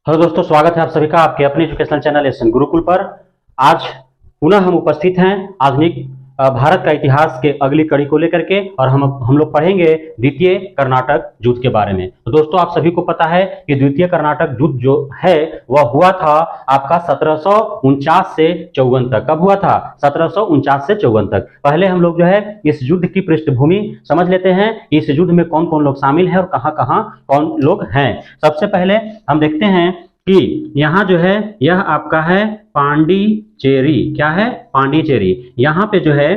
Hello दोस्तों, स्वागत है आप सभी का आपके अपने एजुकेशनल चैनल एसएन गुरुकुल पर। आज पुनः हम उपस्थित हैं आधुनिक भारत का इतिहास के अगली कड़ी को लेकर के, और हम लोग पढ़ेंगे द्वितीय कर्नाटक युद्ध के बारे में। तो दोस्तों, आप सभी को पता है कि द्वितीय कर्नाटक युद्ध जो है वह हुआ था आपका 1749 से 54 तक। कब हुआ था? 1749 से 54 तक। पहले हम लोग जो है इस युद्ध की पृष्ठभूमि समझ लेते हैं, इस युद्ध में कौन कौन लोग शामिल हैं और कहां कहां कौन लोग हैं। सबसे पहले हम देखते हैं कि यहाँ जो है यह आपका है पांडिचेरी। क्या है? पांडिचेरी। यहाँ पे जो है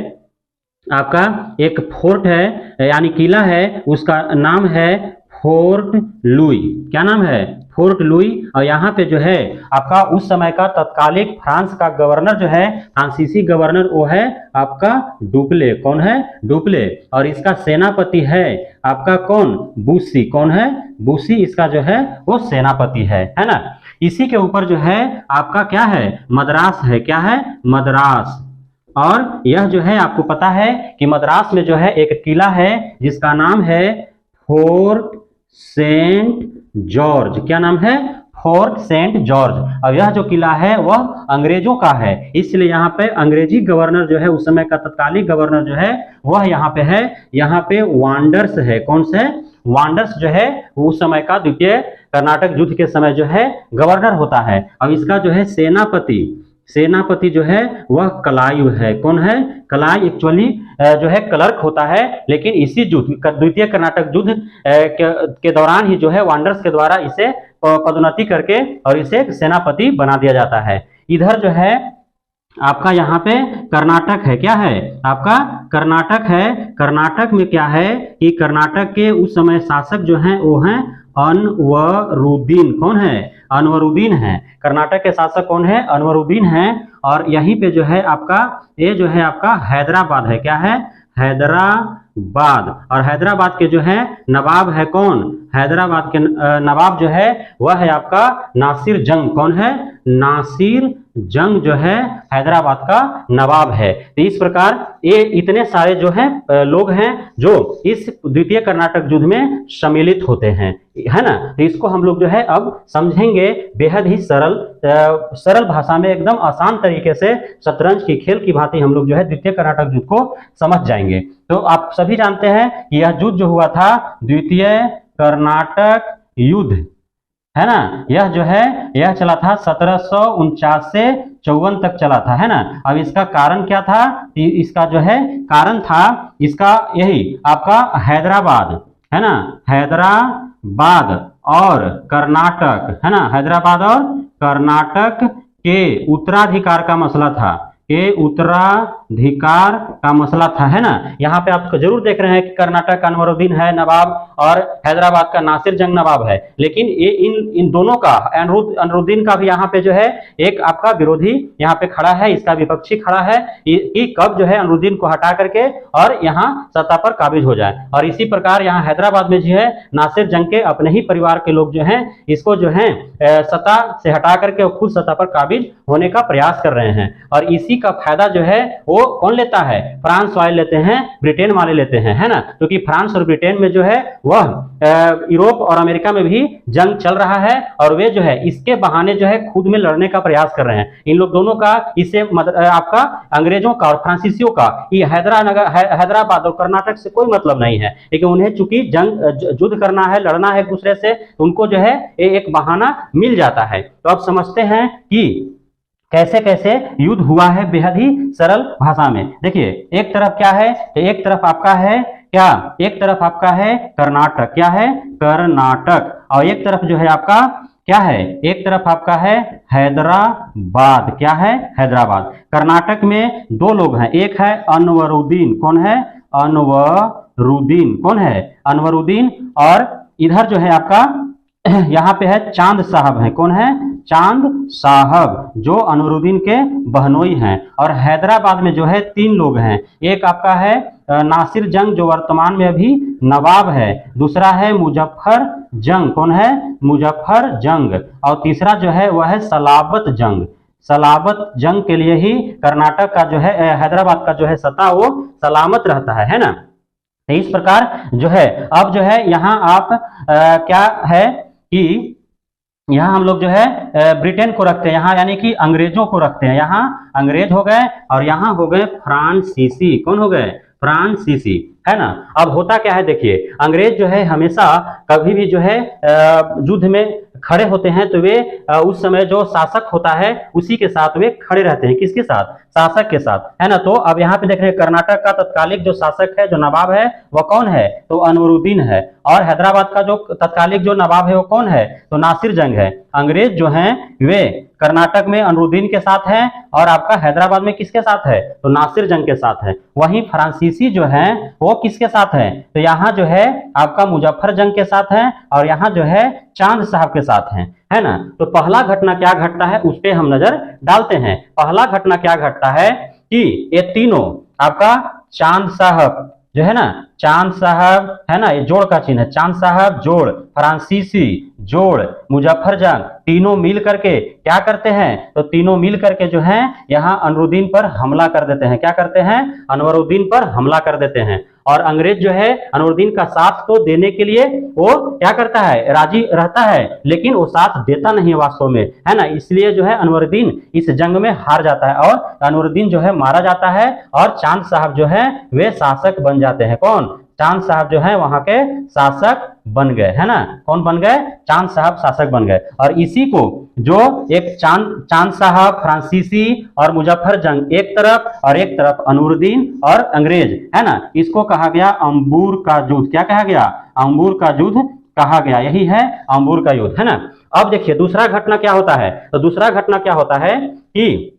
आपका एक फोर्ट है, यानी किला है, उसका नाम है फोर्ट लुई। क्या नाम है? Fort Louis. और यहाँ पे जो है आपका उस समय का तत्कालिक फ्रांस का गवर्नर जो है, फ्रांसीसी गवर्नर, वो है आपका डुप्ले। कौन है? डुप्ले। और इसका सेनापति है आपका कौन? बूसी। कौन है? बूसी इसका जो है वो सेनापति है ना। इसी के ऊपर जो है आपका क्या है? मद्रास है। क्या है? मद्रास। और यह जो है आपको पता है कि मद्रास में जो है एक किला है जिसका नाम है फोर्ट सेंट जॉर्ज। क्या नाम है? फोर्ट सेंट जॉर्ज। और यह जो किला है वह अंग्रेजों का है, इसलिए यहाँ पे अंग्रेजी गवर्नर जो है, उस समय का तत्कालिक गवर्नर जो है वह यहाँ पे है। यहाँ पे वांडर्स है। कौन से? वांडर्स जो है उस समय का द्वितीय कर्नाटक युद्ध के समय जो है गवर्नर होता है। और इसका जो है सेनापति जो है वह कलायु है। कौन है? कलाई एक्चुअली जो है क्लर्क होता है, लेकिन इसी युद्ध द्वितीय कर्नाटक युद्ध के दौरान ही जो है वांडर्स के द्वारा इसे पदोन्नति करके और इसे सेनापति बना दिया जाता है। इधर जो है आपका यहाँ पे कर्नाटक है। क्या है? आपका कर्नाटक है। कर्नाटक में क्या है कि कर्नाटक के उस समय शासक जो हैं वो हैं अनवरुद्दीन। कौन है? अनवरुद्दीन है। कर्नाटक के शासक कौन है? अनवरुद्दीन है। और यहीं पे जो है आपका ये जो है आपका हैदराबाद है। क्या है? हैदराबाद। और हैदराबाद के जो है नवाब है कौन? हैदराबाद के नवाब जो है वह है आपका नासिर जंग। कौन है? नासिर जंग जो है हैदराबाद का नवाब है। तो इस प्रकार ये इतने सारे जो हैं लोग हैं जो इस द्वितीय कर्नाटक युद्ध में सम्मिलित होते हैं, है ना। तो इसको हम लोग जो है अब समझेंगे बेहद ही सरल भाषा में, एकदम आसान तरीके से, शतरंज की खेल की भांति हम लोग जो है द्वितीय कर्नाटक युद्ध को समझ जाएंगे। तो आप सभी जानते हैं कि यह युद्ध जो हुआ था द्वितीय कर्नाटक युद्ध, है ना, यह जो है यह चला था 1749 से 54 तक चला था, है ना। अब इसका कारण क्या था? इसका जो है कारण था इसका यही आपका हैदराबाद, है ना, हैदराबाद और कर्नाटक, है ना, हैदराबाद और कर्नाटक के उत्तराधिकार का मसला था, उत्तराधिकार का मसला था, है ना। यहाँ पे आप जरूर देख रहे हैं कि कर्नाटक का अनवरुद्दीन है नवाब और हैदराबाद का नासिर जंग नवाब है, लेकिन ये इन दोनों का, अनवरुद्दीन का भी यहाँ पे जो है एक आपका विरोधी यहाँ पे खड़ा है, इसका विपक्षी खड़ा है कि कब जो है अनवरुद्दीन को हटा करके और यहाँ सत्ता पर काबिज हो जाए। और इसी प्रकार यहाँ हैदराबाद में जो है नासिर जंग के अपने ही परिवार के लोग जो हैं इसको जो है सत्ता से हटा करके खुद सत्ता पर काबिज होने का प्रयास कर रहे हैं। और इसी का फायदा जो है वो कौन लेता है? फ्रांस वाले लेते हैं, ब्रिटेन वाले लेते हैं, है ना। क्योंकि फ्रांस और ब्रिटेन में जो है वह यूरोप और अमेरिका में भी जंग चल रहा है, और वे जो है इसके बहाने जो है खुद में लड़ने का प्रयास कर रहे हैं। इन लोग दोनों का, इससे आपका अंग्रेजों का और फ्रांसीसियों का ये हैदराबाद और कर्नाटक से कोई मतलब नहीं है, लेकिन उन्हें चूंकि युद्ध करना है, लड़ना है एक दूसरे से, उनको जो है एक बहाना मिल जाता है। तो अब समझते हैं कि कैसे कैसे युद्ध हुआ है बेहद ही सरल भाषा में। देखिए, एक तरफ क्या है? तो एक तरफ आपका है क्या? एक तरफ आपका है कर्नाटक। क्या है? कर्नाटक। और एक तरफ जो है आपका क्या है? एक तरफ आपका है हैदराबाद। क्या है? हैदराबाद। कर्नाटक में दो लोग हैं, एक है अनवरुद्दीन। कौन है? अनवरुद्दीन। कौन है? अनवरुद्दीन। और इधर जो है आपका यहाँ पे है चांद साहब है। कौन है? चांद साहब, जो अनवरुद्दीन के बहनोई हैं। और हैदराबाद में जो है तीन लोग हैं, एक आपका है नासिर जंग जो वर्तमान में अभी नवाब है, दूसरा है मुजफ्फर जंग। कौन है? मुजफ्फर जंग। और तीसरा जो है वह है सलाबत जंग। सलाबत जंग के लिए ही कर्नाटक का जो है हैदराबाद का जो है सत्ता वो सलामत रहता है ना। तो इस प्रकार जो है अब जो है यहाँ आप क्या है कि यहाँ हम लोग जो है ब्रिटेन को रखते हैं यहाँ, यानी कि अंग्रेजों को रखते हैं। यहाँ अंग्रेज हो गए और यहाँ हो गए फ्रांसीसी। कौन हो गए? फ्रांसीसी, है ना। अब होता क्या है देखिए, अंग्रेज जो है हमेशा कभी भी जो है युद्ध में खड़े होते हैं तो वे उस समय जो शासक होता है उसी के साथ वे खड़े रहते हैं। किसके साथ? शासक के साथ, है ना। तो अब यहाँ पे देख रहे हैं कर्नाटक का तत्कालिक जो शासक है, जो नवाब है, वह कौन है? तो अनवरुद्दीन है। और हैदराबाद का जो तत्कालिक जो नवाब है वो कौन है? तो नासिर जंग है। अंग्रेज जो हैं वे कर्नाटक में अनवरुद्दीन के साथ हैं और आपका हैदराबाद में किसके साथ है? तो नासिर जंग के साथ है। वहीं फ्रांसीसी जो है वो किसके साथ है? तो यहाँ जो है आपका मुजफ्फर जंग के साथ है और यहाँ जो है चांद साहब के साथ है ना। तो पहला घटना क्या घटता है उस पे हम नजर डालते हैं। पहला घटना क्या घटता है कि ये तीनों आपका चांद साहब जो है ना, चांद साहब है ना, ये जोड़ का चिन्ह है, चांद साहब जोड़, फ्रांसीसी जोड़, मुजफ्फर जंग, तीनों मिल करके क्या करते हैं? तो तीनों मिल करके जो है यहाँ अनवरुद्दीन पर हमला कर देते हैं। क्या करते हैं? अनवरुद्दीन पर हमला कर देते हैं। और अंग्रेज जो है अनवरुद्दीन का साथ तो देने के लिए वो क्या करता है? राजी रहता है, लेकिन वो साथ देता नहीं वास्तव में, है ना। इसलिए जो है अनवरुद्दीन इस जंग में हार जाता है और अनवरुद्दीन जो है मारा जाता है और चांद साहब जो है वे शासक बन जाते हैं। कौन? चांद साहब जो है वहां के शासक बन गए, है ना। कौन बन गए? चांद साहब शासक बन गए। और इसी को जो एक चांद साहब, फ्रांसीसी और मुजफ्फर जंग एक तरफ और एक तरफ अनवरुद्दीन और अंग्रेज, है ना, इसको कहा गया अंबूर का युद्ध। क्या कहा गया? अंबूर का युद्ध कहा गया। यही है अंबूर का युद्ध, है ना। अब देखिए दूसरा घटना क्या होता है। तो दूसरा घटना क्या होता है कि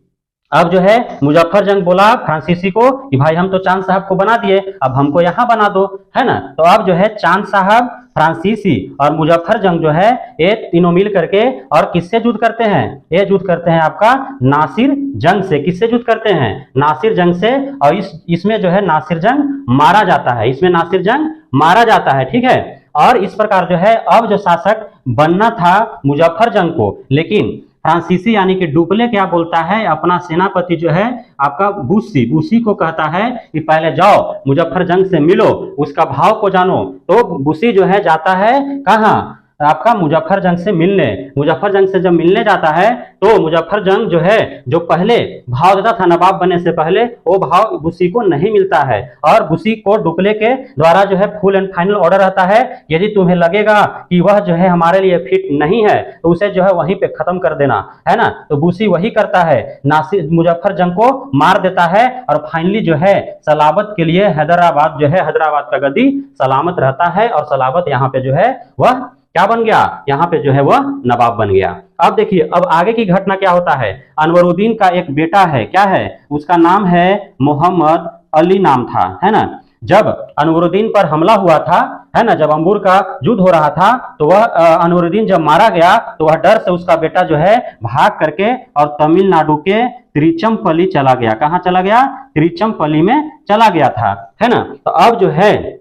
अब जो है मुजफ्फर जंग बोला फ्रांसीसी को कि भाई हम तो चांद साहब को बना दिए, अब हमको यहाँ बना दो, है ना। तो अब जो है चांद साहब, फ्रांसीसी और मुजफ्फर जंग जो है ये तीनों मिल करके और किससे युद्ध करते हैं? ये युद्ध करते हैं आपका नासिर जंग से। किससे युद्ध करते हैं? नासिर जंग से। और इसमें जो है नासिर जंग मारा जाता है, इसमें नासिर जंग मारा जाता है, ठीक है। और इस प्रकार जो है अब जो शासक बनना था मुजफ्फर जंग को, लेकिन फ्रांसीसी यानी कि डुप्ले क्या बोलता है, अपना सेनापति जो है आपका बुस्सी को कहता है कि पहले जाओ मुजफ्फर जंग से मिलो, उसका भाव को जानो। तो बुस्सी जो है जाता है कहाँ? आपका मुजफ्फर जंग से मिलने। मुजफ्फर जंग से जब मिलने जाता है तो मुजफ्फर जंग जो है जो पहले भाव देता था नवाब बनने से पहले, वो भाव बुस्सी को नहीं मिलता है और बुस्सी को डुप्ले के द्वारा जो है फुल एंड फाइनल ऑर्डर रहता है, यदि तुम्हें लगेगा कि वह जो है हमारे लिए फिट नहीं है तो उसे जो है वहीं पे खत्म कर देना, है ना। तो बुस्सी वही करता है, नासिर मुजफ्फर जंग को मार देता है और फाइनली जो है सलामत के लिए हैदराबाद जो है, हैदराबाद का गद्दी सलामत रहता है और सलामत यहाँ पे जो है वह क्या बन गया? यहाँ पे जो है वह नवाब बन गया। अब देखिए अब आगे की घटना क्या होता है। अनवरुद्दीन का एक बेटा है, क्या है? उसका नाम है मोहम्मद अली नाम था, है ना। जब अनवरुद्दीन पर हमला हुआ था, है ना, जब अंबूर का युद्ध हो रहा था तो वह अनवरुद्दीन जब मारा गया तो वह डर से उसका बेटा जो है भाग करके और तमिलनाडु के तिरुचिरापल्ली चला गया। कहाँ चला गया? तिरुचिरापल्ली में चला गया था, है ना। तो अब जो है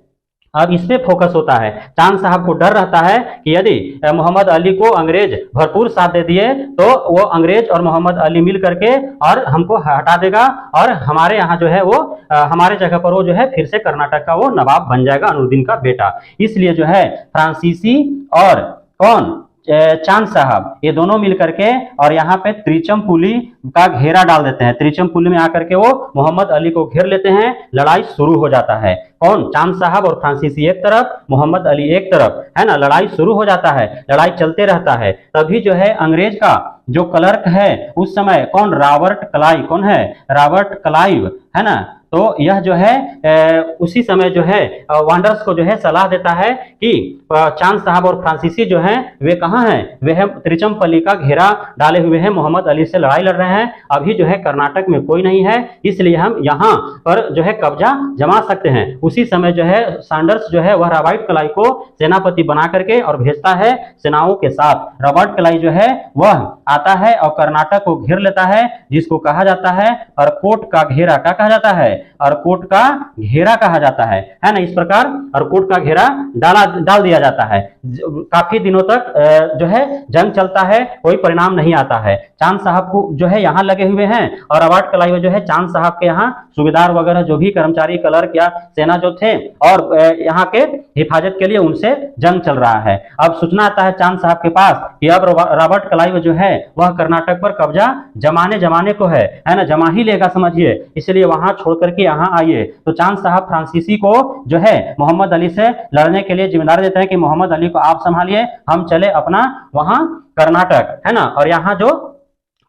अब इस पे फोकस होता है। चांद साहब को डर रहता है कि यदि मोहम्मद अली को अंग्रेज भरपूर साथ दे दिए तो वो अंग्रेज और मोहम्मद अली मिल करके और हमको हटा देगा और हमारे यहाँ जो है वो हमारे जगह पर वो जो है फिर से कर्नाटक का वो नवाब बन जाएगा, अनवरुद्दीन का बेटा। इसलिए जो है फ्रांसीसी और कौन? चांद साहब, ये दोनों मिल करके और यहाँ पे तिरुचिरापल्ली का घेरा डाल देते हैं। तिरुचिरापल्ली में आकर के वो मोहम्मद अली को घेर लेते हैं, लड़ाई शुरू हो जाता है। कौन? चांद साहब और फ्रांसीसी एक तरफ, मोहम्मद अली एक तरफ, है ना। लड़ाई शुरू हो जाता है, लड़ाई चलते रहता है। तभी जो है अंग्रेज का जो क्लर्क है उस समय कौन? Robert Clive. कौन है? रॉबर्ट क्लाइव, है ना। तो यह जो है उसी समय जो है वांडर्स को जो है सलाह देता है कि चांद साहब और फ्रांसीसी जो हैं वे कहाँ हैं? वे हैं तिरुचिरापल्ली का घेरा डाले हुए हैं, मोहम्मद अली से लड़ाई लड़ रहे हैं। अभी जो है कर्नाटक में कोई नहीं है, इसलिए हम यहाँ पर जो है कब्जा जमा सकते हैं। उसी समय जो है सैंडर्स जो है वह रॉबर्ट क्लाइव को सेनापति बना करके और भेजता है सेनाओं के साथ। रॉबर्ट क्लाइव जो है वह आता है और कर्नाटक को घेर लेता है, जिसको कहा जाता है अरकोट का घेरा। क्या कहा जाता है? अरकोट का घेरा कहा जाता है ना। इस प्रकार अरकोट का घेरा डाल दिया जाता है। काफी दिनों तक जो है जंग चलता है, कोई परिणाम नहीं आता है। चांद साहब को जो है यहाँ लगे हुए हैं, और रबार्ट क्लाइव जो है चांद साहब के यहाँ सूबेदार वगैरह जो भी कर्मचारी क्लर्क या सेना जो थे और यहाँ के हिफाजत के लिए उनसे जंग चल रहा है। अब सूचना आता है चांद साहब के पास कि अब रॉबर्ट क्लाइव जो है वह कर्नाटक पर कब्जा जमाने को है ना, जमा ही लेगा समझिए, इसलिए वहां छोड़ करके यहाँ आइए। तो चांद साहब फ्रांसीसी को जो है मोहम्मद अली से लड़ने के लिए जिम्मेदारी देते हैं कि मोहम्मद अली को आप संभालिए, हम चले अपना वहां कर्नाटक, है ना। और यहाँ जो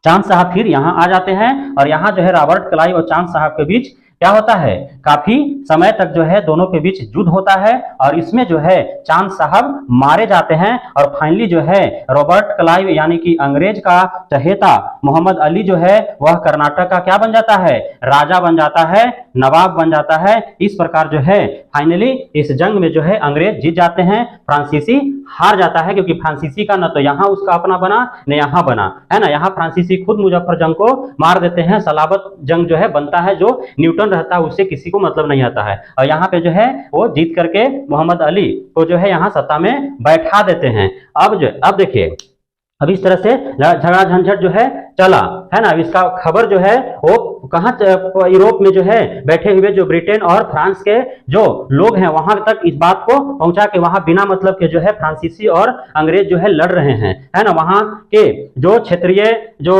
चांद साहब फिर यहाँ आ जाते हैं, और यहाँ जो है रॉबर्ट क्लाइव और चांद साहब के बीच क्या होता है, काफी समय तक जो है दोनों के बीच युद्ध होता है, और इसमें जो है चांद साहब मारे जाते हैं, और फाइनली जो है रॉबर्ट क्लाइव यानी कि अंग्रेज का चहेता मोहम्मद अली जो है वह कर्नाटक का क्या बन जाता है, राजा बन जाता है, नवाब बन जाता है। इस प्रकार जो है फाइनली इस जंग में जो है अंग्रेज जीत जाते हैं, फ्रांसीसी हार जाता है, क्योंकि फ्रांसीसी का न तो यहाँ उसका अपना बना न यहाँ बना, है ना। यहाँ फ्रांसीसी खुद मुजफ्फर जंग को मार देते हैं, सलाबत जंग जो है बनता है, जो न्यूटन रहता है उससे किसी को मतलब नहीं आता है, और यहाँ पे जो है वो जीत करके मोहम्मद अली को जो है यहाँ सत्ता में बैठा देते हैं। अब देखिए, अब इस तरह से झगड़ा झंझट जो है चला, है ना। इसका खबर जो है वो कहाँ, यूरोप में जो है बैठे हुए जो ब्रिटेन और फ्रांस के जो लोग हैं वहां तक इस बात को पहुंचा के वहां बिना मतलब के जो है फ्रांसीसी और अंग्रेज जो है लड़ रहे हैं, है ना। वहां के जो क्षेत्रीय जो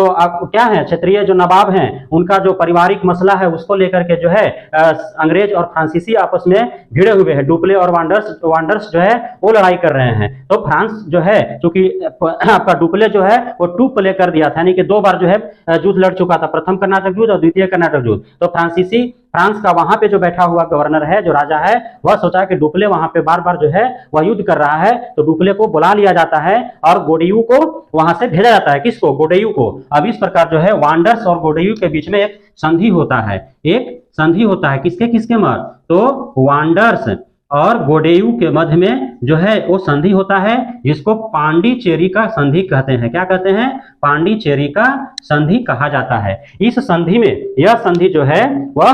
क्या है, क्षेत्रीय जो नवाब हैं उनका जो पारिवारिक मसला है उसको लेकर के जो है अंग्रेज और फ्रांसीसी आपस में भिड़े हुए हैं, डुप्ले और वांडर्स जो है वो लड़ाई कर रहे हैं। तो फ्रांस जो है चूंकि आपका डुप्ले जो है वो 2 प्ले कर दिया था, यानी कि 2 बार जो है युद्ध लड़ चुका था, प्रथम कर्नाटक युद्ध और द्वितीय कर्नाटक युद्ध। तो फ्रांस का वहां पे जो बैठा हुआ गवर्नर है, जो राजा है, वह सोचा कि डुप्ले वहां पे बार बार जो है वह युद्ध कर रहा है, तो डुप्ले को बुला लिया जाता है और गोडेयू को वहां से भेजा जाता है। किसको? गोडेयू को। अब इस प्रकार जो है वांडर्स और गोडेयू के बीच में एक संधि होता है, किसके किसके मध्य? तो वांडर्स और गोडेयू के मध्य में जो है वो संधि होता है, जिसको पांडिचेरी का संधि कहते हैं। क्या कहते हैं? पांडिचेरी का संधि कहा जाता है। इस संधि में, यह संधि जो है वह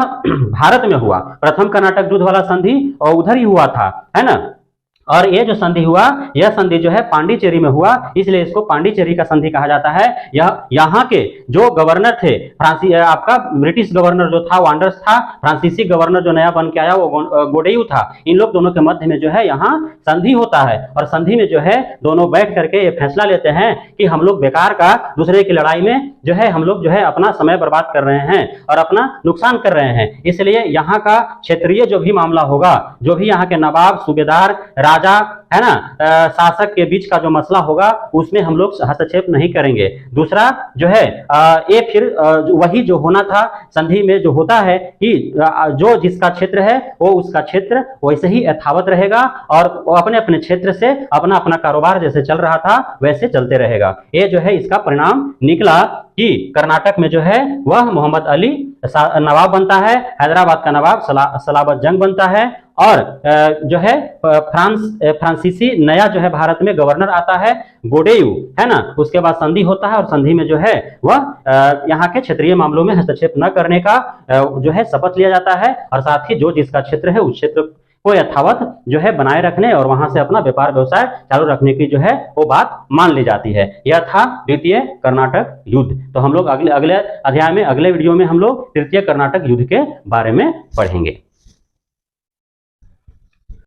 भारत में हुआ, प्रथम कर्नाटक युद्ध वाला संधि और उधर ही हुआ था, है ना। और ये जो संधि हुआ, यह संधि जो है पांडिचेरी में हुआ, इसलिए इसको पांडिचेरी का संधि कहा जाता है। यह यहाँ के जो गवर्नर थे, आपका ब्रिटिश गवर्नर जो था वांडर्स था, फ्रांसीसी गवर्नर जो नया बन के आया वो गोडेयू था। इन लोग दोनों के मध्य में जो है यहाँ संधि होता है, और संधि में जो है दोनों बैठ करके ये फैसला लेते हैं कि हम लोग बेकार का दूसरे की लड़ाई में जो है हम लोग जो है अपना समय बर्बाद कर रहे हैं और अपना नुकसान कर रहे हैं। इसलिए यहाँ का क्षेत्रीय जो भी मामला होगा, जो भी यहाँ के नवाब, सूबेदार, राजा, है ना, शासक के बीच का जो मसला होगा उसमें हम लोग हस्तक्षेप नहीं करेंगे। दूसरा जो है ये फिर वही जो होना था संधि में जो होता है कि जो जिसका क्षेत्र है वो उसका क्षेत्र वैसे ही यथावत रहेगा, और वो अपने अपने क्षेत्र से अपना अपना कारोबार जैसे चल रहा था वैसे चलते रहेगा। ये जो है इसका परिणाम निकला कि कर्नाटक में जो है वह मोहम्मद अली नवाब बनता है, हैदराबाद का नवाब सलाबत जंग बनता है, और जो है फ्रांसीसी नया जो है भारत में गवर्नर आता है, गोडेयू, है ना। उसके बाद संधि होता है, और संधि में जो है वह यहाँ के क्षेत्रीय मामलों में हस्तक्षेप न करने का जो है शपथ लिया जाता है, और साथ ही जो जिसका क्षेत्र है उस क्षेत्र को यथावत जो है बनाए रखने और वहां से अपना व्यापार व्यवसाय चालू रखने की जो है वो बात मान ली जाती है। यह था द्वितीय कर्नाटक युद्ध। तो हम लोग अगले अध्याय में, अगले वीडियो में हम लोग तृतीय कर्नाटक युद्ध के बारे में पढ़ेंगे।